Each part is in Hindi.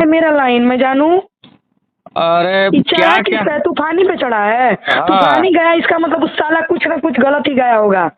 है मेरा लाइन में जानू? अरे क्या क्या तूफानी पे चढ़ा है। हाँ। तूफानी गया, इसका मतलब उस साला कुछ ना कुछ गलत ही गया होगा।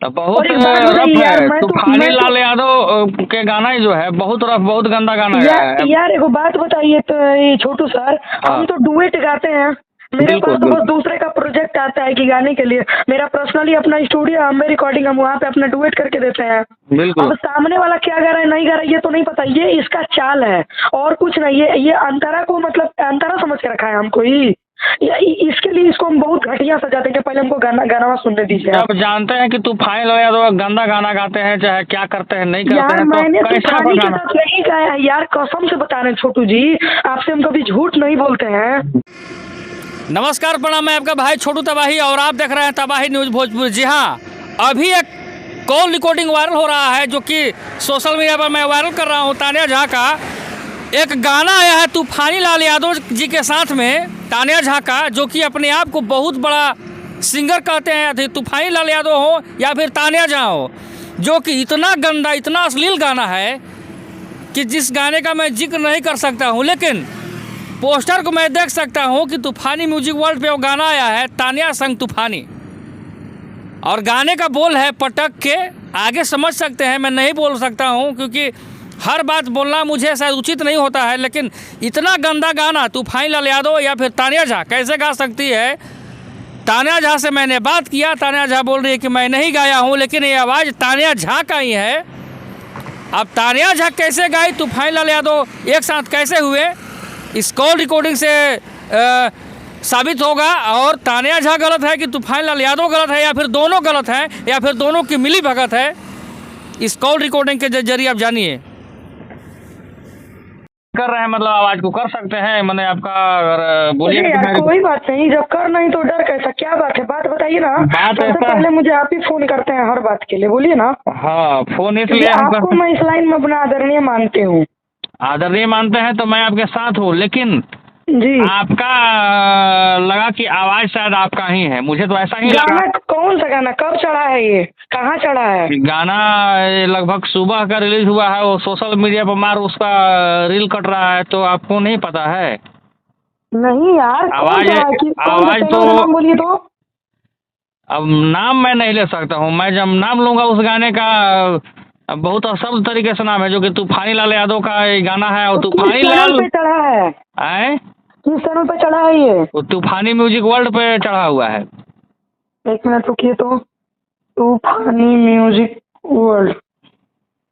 बहुत और एक बात रफ बताइए यार, है। तूफानी लाल यादव के गाना ही जो है बहुत रफ, बहुत गंदा गाना गाया है। यार एगो बात बताइए तो ये छोटू सर, हम तो डुएट गाते हैं। मेरे पास तो बस दूसरे का प्रोजेक्ट आता है कि गाने के लिए। मेरा पर्सनली अपना स्टूडियो, हमें रिकॉर्डिंग, हम वहाँ पे अपना डुएट करके देते हैं। बिल्कुल। अब सामने वाला क्या गा रहा है नहीं गा रहा है ये तो नहीं पता, ये इसका चाल है और कुछ नहीं। ये अंतरा को मतलब अंतरा समझ के रखा है हमको ही। इसके लिए इसको हम बहुत घटिया सजाते हैं। पहले हमको गाना सुनने दीजिए। आप जानते हैं कि तूफानी लाल यादव गंदा गाना गाते हैं, चाहे क्या करते हैं नहीं करते यार हैं, मैंने तो कैसा तूफानी के गाना? साथ नहीं गाया है यार, कसम से बता रहे हैं छोटू जी, आपसे हम कभी झूठ नहीं बोलते हैं। नमस्कार, प्रणाम। मैं आपका भाई छोटू तबाही और आप देख रहे हैं तबाही न्यूज़ भोजपुर। जी हाँ, अभी एक कॉल रिकॉर्डिंग वायरल हो रहा है जो कि सोशल मीडिया पर मैं वायरल कर रहा हूँ। तानिया झा का एक गाना आया है तूफानी लाल यादव जी के साथ में, तानिया झा का, जो कि अपने आप को बहुत बड़ा सिंगर कहते हैं। तूफानी लाल यादव हो या फिर तानिया झा हो, जो कि इतना गंदा, इतना अश्लील गाना है कि जिस गाने का मैं जिक्र नहीं कर सकता हूँ, लेकिन पोस्टर को मैं देख सकता हूँ कि तूफानी म्यूजिक वर्ल्ड पे वो गाना आया है, तानिया संग तूफानी। और गाने का बोल है पटक के, आगे समझ सकते हैं। मैं नहीं बोल सकता हूँ क्योंकि हर बात बोलना मुझे शायद उचित नहीं होता है, लेकिन इतना गंदा गाना तूफानी लाल यादव या फिर तानिया झा कैसे गा सकती है? तानिया झा से मैंने बात किया, तानिया झा बोल रही है कि मैं नहीं गाया हूँ, लेकिन ये आवाज़ तानिया झा का ही है। अब तानिया झा कैसे गाई, तूफानी लाल यादव एक साथ कैसे हुए, इस कॉल रिकॉर्डिंग से साबित होगा। और तानिया झा गलत है कि तूफानी लाल यादव गलत है, या फिर दोनों गलत हैं, या फिर दोनों की मिली भगत है, इस कॉल रिकॉर्डिंग के जरिए आप जानिए। कर रहे हैं मतलब आवाज को कर सकते हैं, मैंने आपका अगर बोलिए यार कोई बात नहीं, जब कर नहीं तो डर कैसा, क्या बात है, बात बताइए ना। सबसे पहले मुझे आप ही फोन करते हैं हर बात के लिए, बोलिए ना। हाँ, फोन इसलिए आपको मैं इस लाइन में अपना आदरणीय मानते हूँ। आदरणीय मानते हैं तो मैं आपके साथ हूँ, लेकिन जी आपका लगा कि आवाज शायद आपका ही है, मुझे तो ऐसा ही लगा। गाना कौन सा गाना, कब चढ़ा है, ये कहाँ चढ़ा है? गाना लगभग सुबह का रिलीज हुआ है, वो सोशल मीडिया पर मार उसका रील कट रहा है, तो आपको नहीं पता है? नहीं यार, आवाज तो बोलिए तो। अब नाम मैं नहीं ले सकता हूँ, मैं जब नाम लूंगा उस गाने का बहुत अशब्द तरीके से नाम है, जो कि तूफानी लाल यादव का ये गाना है। और तूफानी लाल पे चढ़ा है, किस चैनल पे चढ़ा है ये? वो तूफानी म्यूजिक वर्ल्ड पे चढ़ा हुआ है। एक मिनट रुकिए तो, तूफानी म्यूजिक वर्ल्ड,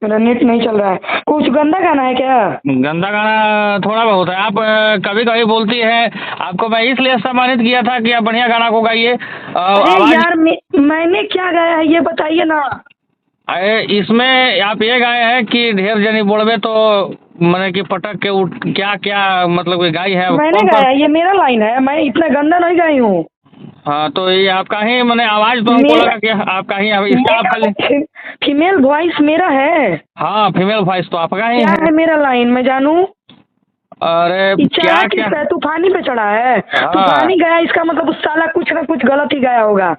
मेरा नेट नहीं चल रहा है। कुछ गंदा गाना है क्या? गंदा गाना थोड़ा बहुत है। आप कभी कभी बोलती है, आपको मैं इसलिए सम्मानित किया था कि आप बढ़िया गाना को गाइए। यार मैंने क्या गाया है ये बताइए ना। इसमें आप ये गाए हैं कि ढेर जनी बोलबे तो मैंने कि पटक के उठ, क्या क्या मतलब गाई है? मैंने गाया, ये मेरा लाइन है, मैं इतना गंदा नहीं गाई हूँ। हाँ, तो ये आपका ही, मैंने आवाज तो हमको लगा कि आपका ही है। इसका आप फीमेल वॉइस मेरा है। हाँ, फीमेल वॉइस तो आपका ही है मेरा लाइन में जानू। अरे क्या क्या तूफानी पे चढ़ा है। तूफानी गया, इसका मतलब उस साला कुछ ना कुछ गलत ही गया होगा।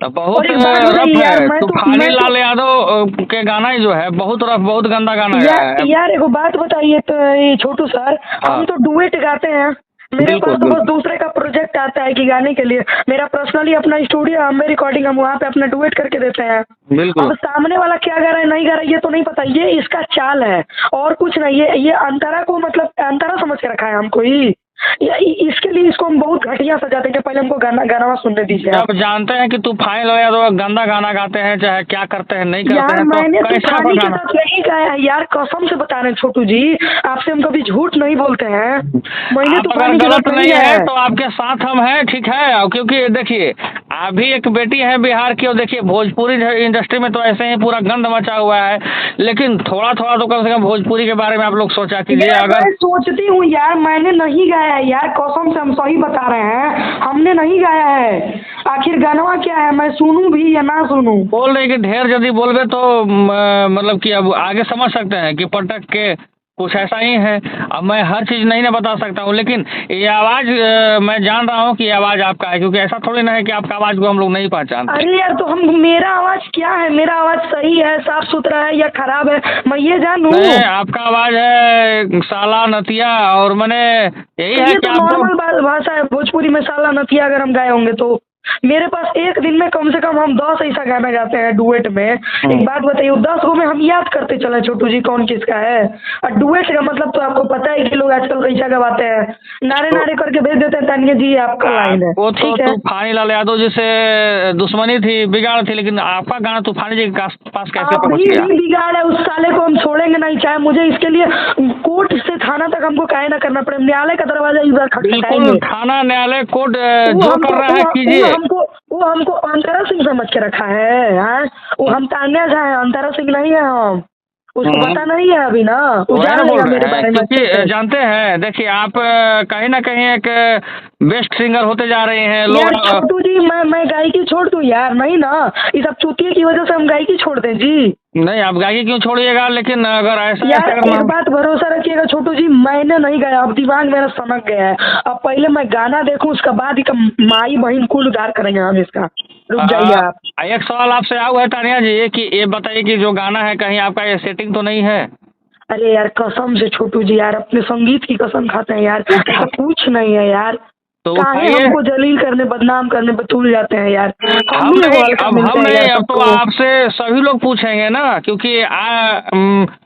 बहुत रफ है। तूफानी लाल यादव के गाना ही जो है बहुत रफ, बहुत गंदा गाना है। यार एगो बात बताइए तो ये छोटू सर, हम तो डुएट गाते हैं। मेरे पास तो बस दूसरे का प्रोजेक्ट आता है कि गाने के लिए। मेरा पर्सनली अपना स्टूडियो, हमें रिकॉर्डिंग, हम वहाँ पे अपना डुएट करके देते हैं। बिल्कुल। अब सामने वाला क्या गा रहा है नहीं गा रहा है ये तो नहीं पता, ये इसका चाल है और कुछ नहीं। ये अंतरा को मतलब अंतरा समझ के रखा है हमको ही। इसके लिए इसको हम बहुत घटिया सजाते हैं। पहले हमको गाना सुनने दीजिए। आप जानते हैं कि तूफानी लाल यादव गंदा गाना गाते हैं, चाहे क्या करते हैं नहीं करते हैं, तो मैंने कैसा तूफानी के साथ नहीं गाया है यार, कसम से बता रहे हैं छोटू जी, आपसे हम कभी झूठ नहीं बोलते हैं। मैंने आप अगर गलत नहीं है तो आपके साथ हम हैं, ठीक है? क्योंकि देखिए, अभी एक बेटी है बिहार की, और देखिए भोजपुरी इंडस्ट्री में तो ऐसे ही पूरा गंद मचा हुआ है, लेकिन थोड़ा थोड़ा तो कम से कम भोजपुरी के बारे में आप लोग सोचा कीजिए। अगर सोचती हूँ यार, मैंने नहीं गाया है यार, कसम से हम सही बता रहे हैं, हमने नहीं गाया है। आखिर गाना क्या है, मैं सुनूं भी या ना सुनूं? बोल रहे कि ढेर यदि बोलबे तो मतलब कि अब आगे समझ सकते हैं कि पटक के कुछ ऐसा ही है। अब मैं हर चीज़ नहीं ना बता सकता हूँ, लेकिन ये आवाज़ मैं जान रहा हूँ कि ये आवाज़ आपका है, क्योंकि ऐसा थोड़ी ना है कि आपका आवाज़ को हम लोग नहीं पहचानते। अरे यार, तो हम मेरा आवाज़ क्या है? मेरा आवाज़ सही है, साफ सुथरा है या खराब है, मैं ये जानूँ? नहीं, आपका आवाज़ है साला नतिया, और मैंने यही है ये कि तो आपको नॉर्मल भाषा है भोजपुरी में। साला नतिया अगर हम गाए होंगे तो मेरे पास एक दिन में कम से कम हम 10 ऐसा गाना गाते हैं डुएट में। एक बात बताइए, 10 को में हम याद करते चले छोटू जी कौन किसका है। और डुएट का मतलब तो आपको पता है कि लोग आजकल कैसा गवाते हैं, नारे नारे करके भेज देते हैं, तानिया जी आपका लाइन है, वो तो ठीक है। तूफानी लाल यादव जी से दुश्मनी थी, बिगाड़ थी, लेकिन आपका गाना तूफानी जी के पास कैसे पहुंच अभी गया? भी बिगाड़ है, उस साले को हम छोड़ेंगे नहीं, चाहे मुझे इसके लिए कोर्ट से थाना तक हमको काहे ना करना पड़े, न्यायालय का दरवाजा इस बार बिल्कुल, खटखटाएंगे। थाना न्यायालय कोर्ट वो जो हमको कर रहा है वो कीजिए। हमको अंतरा सिंह समझ के रखा है, हाँ? वो हम तान्या झा है, अंतरा सिंह नहीं है हम। उसको पता नहीं है अभी ना, वो वही ना जान बोल लेगा मेरे रहे हैं, बारे में अच्छे क्योंकि से। जानते हैं, देखिए आप कहीं ना कहीं एक बेस्ट सिंगर होते जा रहे हैं यार लोग। छोटू जी, मैं गायकी छोड़ दूं यार? नहीं ना, ये सब चूतिए की वजह से हम गायकी छोड़ दें जी? नहीं, आप गायकी क्यों छोड़िएगा, लेकिन अगर ऐसा यार अगर एक बात भरोसा रखिएगा छोटू जी, मैंने नहीं गाया, अब दिमाग मेरा सनक गया है। अब पहले मैं गाना देखूं, उसके बाद ही माई बहन कुल उधार करेंगे हम इसका। रुक जाइए आप। एक सवाल आपसे आया हुआ है तानिया जी कि ये बताइए कि जो गाना है कहीं आपका ये सेटिंग तो नहीं है? अरे यार कसम से छोटू जी, यार अपने संगीत की कसम खाते हैं यार, ऐसा कुछ नहीं है यार। तो काहे उठाइए। हमको जलील करने, बदनाम करने पे तुल जाते हैं यार। हम भी नहीं, हल्का अब मिलते हम हैं नहीं, यार अब तो सबको। आपसे सभी लोग पूछेंगे ना, क्योंकि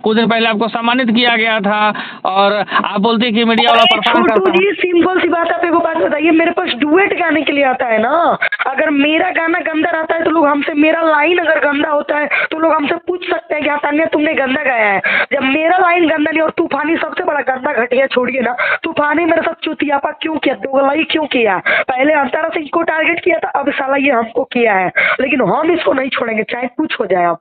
कुछ दिन पहले आपको सम्मानित किया गया था, और आप बोलते हैं कि मीडिया वाला परेशान छोटू करता है। जी सिंपल सी बात, आप एक बात बताइए, मेरे पास डुएट गाने के लिए आता है ना। अगर मेरा गाना गंदा रहता है तो लोग हमसे, मेरा लाइन अगर गंदा होता है तो लोग हमसे पूछ सकते हैं कि हाँ तान्या तुमने गंदा गाया है। जब मेरा लाइन गंदा नहीं और तूफानी सबसे बड़ा गंदा घटिया, छोड़िए ना, तूफानी मेरे साथ चुतियापा क्यों किया, दोगलाई क्यों किया? पहले अंतरा सिंह को टारगेट किया था, अब साला ये हमको किया है, लेकिन हम इसको नहीं छोड़ेंगे चाहे कुछ हो जाए। अब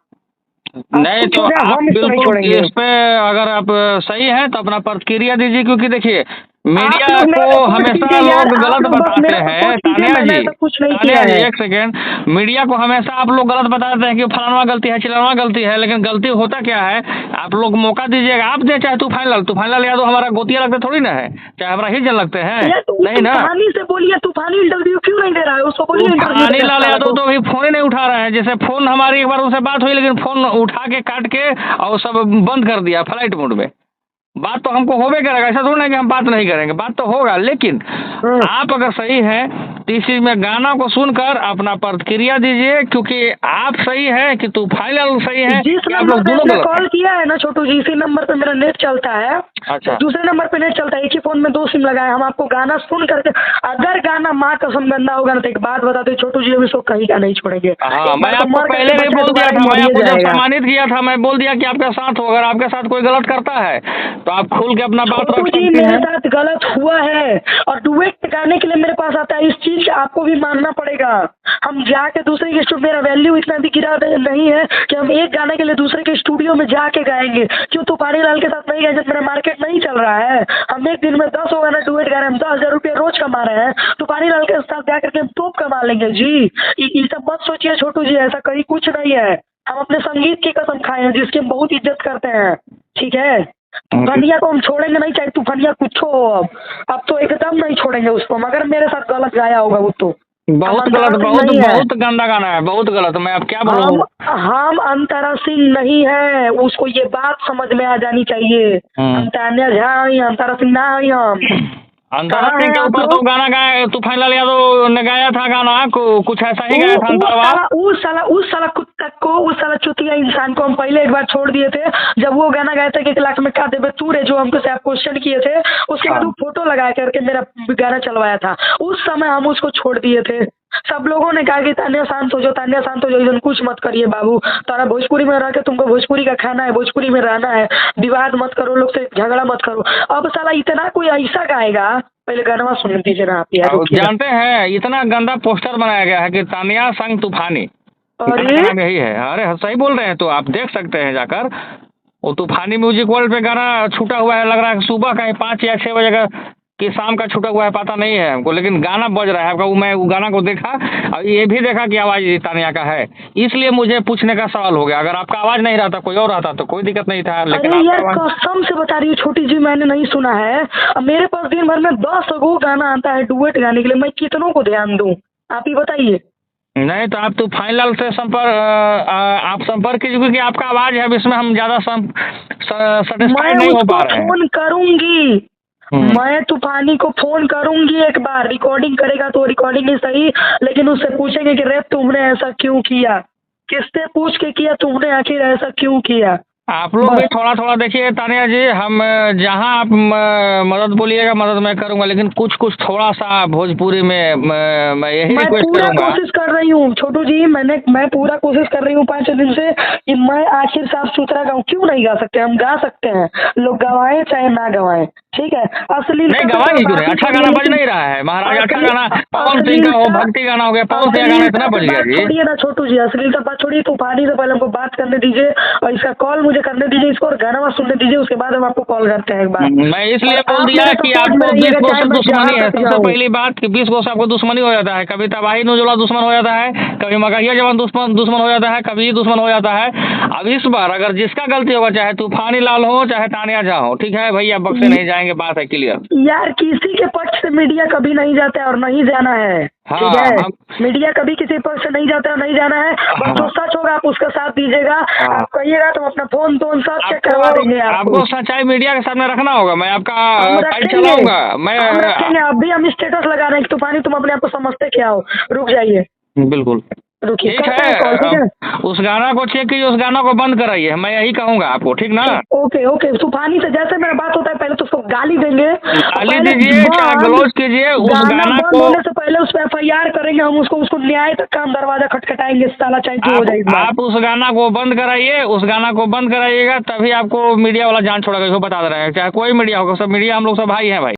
नहीं तो आप हम इसको नहीं बिल्कुल छोड़ेंगे। इस पे अगर आप सही हैं तो अपना प्रतिक्रिया दीजिए, क्योंकि देखिए आप मीडिया लोग मेरा को सपोर्ट हमेशा कीजिए यार, लोग आप गलत लोग बस बताते मेरा हैं। सपोर्ट कीजिए, तानिया मैंने जी, ऐसा कुछ नहीं तानिया किया जी है। एक सेकेंड, मीडिया को हमेशा आप लोग गलत बताते हैं कि फलाना गलती है, चिलाना गलती है, लेकिन गलती होता क्या है? आप लोग मौका दीजिएगा, आप दे चाहे तूफान लाल यादव हमारा गोतिया लगते थोड़ी ना है, चाहे हमारा ही जन लगते हैं, यार नहीं ना। तूफानी से बोलिए, तूफानी इंटरव्यू क्यों नहीं दे रहा है? उसको बोलिए इंटरव्यू तूफानी लाल दे। यादव तो अभी फोन ही नहीं उठा रहे हैं। जैसे फोन हमारी एक बार उनसे बात हुई, लेकिन फोन उठा के काट के और सब बंद कर दिया फ्लाइट मोड में। बात तो हमको होबे करेगा, ऐसा थोड़ा है कि हम बात नहीं करेंगे, बात तो होगा। लेकिन आप अगर सही हैं तो इस चीज में गाना को सुनकर अपना प्रतिक्रिया दीजिए, क्योंकि आप सही है कि तूफानी लाल सही है, जिस कि आप नंबर लोग पे दोनों आपने गलत कॉल हैं? किया है ना छोटू जी, इसी नंबर पे मेरा नेट चलता है। अच्छा। दूसरे नंबर पे नेट चलता है, एक ही फोन में 2 सिम लगाए। हम आपको गाना सुन करके, अगर गाना माँ कसम गंदा होगा ना तो एक बात बताते छोटू जी, अभी इसको कहीं का नहीं छोड़ेंगे। हाँ, मैं आपको पहले भी बोल दिया था, मैं आपको जब सम्मानित किया था, मैं बोल दिया कि आपके साथ हो, अगर आपके साथ कोई गलत करता है तो आप खुल के अपना बात रख छोटू जी सकती मेरे हैं। साथ गलत हुआ है, और डुएट गाने के लिए मेरे पास आता है, इस चीज का आपको भी मानना पड़ेगा। हम जाके दूसरे के स्टूडियो, मेरा वैल्यू इतना भी गिरा नहीं है कि हम एक गाने के लिए दूसरे के स्टूडियो में जाके गाएंगे। क्यों तूफानी लाल के साथ नहीं गए जब मेरा मार्केट नहीं चल रहा है? हम एक दिन में 10 गाना डुएट गा रहे हैं, हम 10,000 रुपये रोज कमा रहे हैं। तूफानी लाल के साथ जाकर के हम तोप कमा लेंगे जी। ये सब मत सोचिए छोटू जी, ऐसा कहीं कुछ नहीं है। हम अपने संगीत की कसम खाए हैं जिसकी हम बहुत इज्जत करते हैं, ठीक है? तूफानिया को हम छोड़ेंगे नहीं, चाहे तूफानिया कुछ हो। अब तो एकदम नहीं छोड़ेंगे उसको, मगर मेरे साथ गलत गाया होगा वो तो बहुत गलत, बहुत गंदा गाना है, बहुत गलत। मैं अब क्या बोलूं? हम अंतरा सिंह नहीं है, उसको ये बात समझ में आ जानी चाहिए। हम तान्या झा ही, अंतरा सिंह ना ही हम। अंतरा सिंह के ऊपर तो गाना गाया तूफान लाल यादव ने, गाया था गाना कुछ ऐसा ही गाया था। उस साला कुत्ता को, उस साला चुतिया इंसान को हम पहले एक बार छोड़ दिए थे, जब वो गाना गाया था कि 1 लाख में का देबे तू रे, जो हमको से आप क्वेश्चन किए थे। उसके बाद वो फोटो लगा करके मेरा गाना चलवाया था, उस समय हम उसको छोड़ दिए थे। सब लोगों ने कहा कि तान्या शांत हो जाओ, तान्या शांत हो जाओ, इधर कुछ मत करिए बाबू, तारा भोजपुरी में रह के तुमको भोजपुरी का खाना है, भोजपुरी में रहना है, विवाद मत करो, लोग से झगड़ा मत करो। अब साला इतना कोई ऐसा गाएगा, पहले गाना सुन दीजिए ना आप यार। जानते हैं इतना गंदा पोस्टर बनाया गया है कि तानिया संग तूफानी, अरे यही है। अरे सही बोल रहे हैं, तो आप देख सकते हैं जाकर, वो तूफानी म्यूजिक वर्ल्ड पे गाना छूटा हुआ है, लग रहा है सुबह कहीं 5 या 6 बजे का कि शाम का छूटा हुआ है पता नहीं है हमको, लेकिन गाना बज रहा है आपका। मैं वो गाना को देखा और ये भी देखा कि आवाज़ तानिया का है, इसलिए मुझे पूछने का सवाल हो गया। अगर आपका आवाज़ नहीं रहता, कोई और रहता तो कोई दिक्कत नहीं था, लेकिन अरे यार आपका कसम से बता रही हूँ छोटी जी, मैंने नहीं सुना है। अब मेरे पास दिन भर में 10 गो गाना आता है डुएट गाने के लिए, मैं कितनों को ध्यान दूँ, आप ही बताइए। नहीं तो आप तूफान लाल से आप संपर्क कीजिए, क्योंकि आपका आवाज़ है, अब इसमें हम ज़्यादा सेटिस्फाइड नहीं हो पा रहे हैं। फोन करूंगी, मैं तूफानी को फोन करूंगी एक बार, रिकॉर्डिंग करेगा तो रिकॉर्डिंग ही सही, लेकिन उससे पूछेंगे कि रे तुमने ऐसा क्यों किया, किससे पूछ के किया तुमने, आखिर ऐसा क्यों किया। आप लोग भी थोड़ा थोड़ा देखिए तानिया जी, हम जहाँ आप मदद बोलिएगा मदद मैं करूँगा, लेकिन कुछ कुछ थोड़ा सा भोजपुरी में मैं यही रिक्वेस्ट पूरा करूँगा। कोशिश कर रही हूँ छोटू जी, मैं पूरा कोशिश कर रही हूँ 5 दिन से कि मैं आखिर साफ सुथरा गाऊँ। क्यों नहीं गा सकते, हम गा सकते हैं, लोग गवाएं चाहे ना गवाएं, ठीक है। असली नहीं गवाएंगे क्यों नहीं, अच्छा गाना बज नहीं रहा है महाराज, अच्छा गाना पवन सिंह का हो, भक्ति गाना हो गया, पवन सिंह का गाना इतना बज गया जी। छोड़िए ना छोटू जी, अश्लीलता बात छोड़िए, तूफानी से पहले हमको बात करने दीजिए और इसका कॉल मुझे करने दीजिए, इसको और गाना सुनने दीजिए, उसके बाद हम आपको कॉल करते हैं एक बार। मैं इसलिए बोल दिया कि आपको 20 गो से दुश्मनी है। सबसे पहली बात कि 20 गो से आपको दुश्मनी हो जाता है, कभी तबाही नौजवान दुश्मन हो जाता है, कभी मगहिया जवान दुश्मन हो जाता है, कभी दुश्मन हो जाता है। अब इस बार अगर जिसका गलती होगा, चाहे तूफानी लाल हो चाहे तानिया झा हो, ठीक है भैया, बक्से नहीं जाएंगे, बात है क्लियर। यार किसी के पक्ष से मीडिया कभी नहीं जाता है और नहीं जाना है, ठीक है। मीडिया कभी किसी पक्ष से नहीं जाता है और नहीं जाना है, बस जो सच होगा आप उसका साथ दीजिएगा। आप कहिएगा तो अपना फोन सब चेक करवा देंगे आपको सच्चाई मीडिया के सामने रखना होगा, मैं आपका फाइल चलाऊंगा, मैं रखेंगे। अभी हम स्टेटस लगा रहे हैं कि तूफानी तुम अपने आप को समझते क्या हो, रुक जाइए बिल्कुल रुकिए, ठीक है। उस गाना को चेक कीजिए, उस गाना को बंद कराइए, मैं यही कहूँगा आपको, ठीक ना। ओके ओके, तूफानी से जैसे मेरा बात होता है पहले तो उसको गाली देंगे, गाली दीजिए चाहे गलौज कीजिए, उस गाना को होने से पहले उस पर FIR करेंगे हम, उसको न्याय तक का हम दरवाजा खटखटाएंगे, साला चाहे जो हो जाएगी। आप उस गाना को बंद कराइए, उस गाना को बंद कराइएगा, तभी आपको मीडिया वाला जान छोड़ेगा, इसको बता दे रहे हैं। चाहे कोई मीडिया होगा, सब मीडिया हम लोग सब भाई हैं भाई।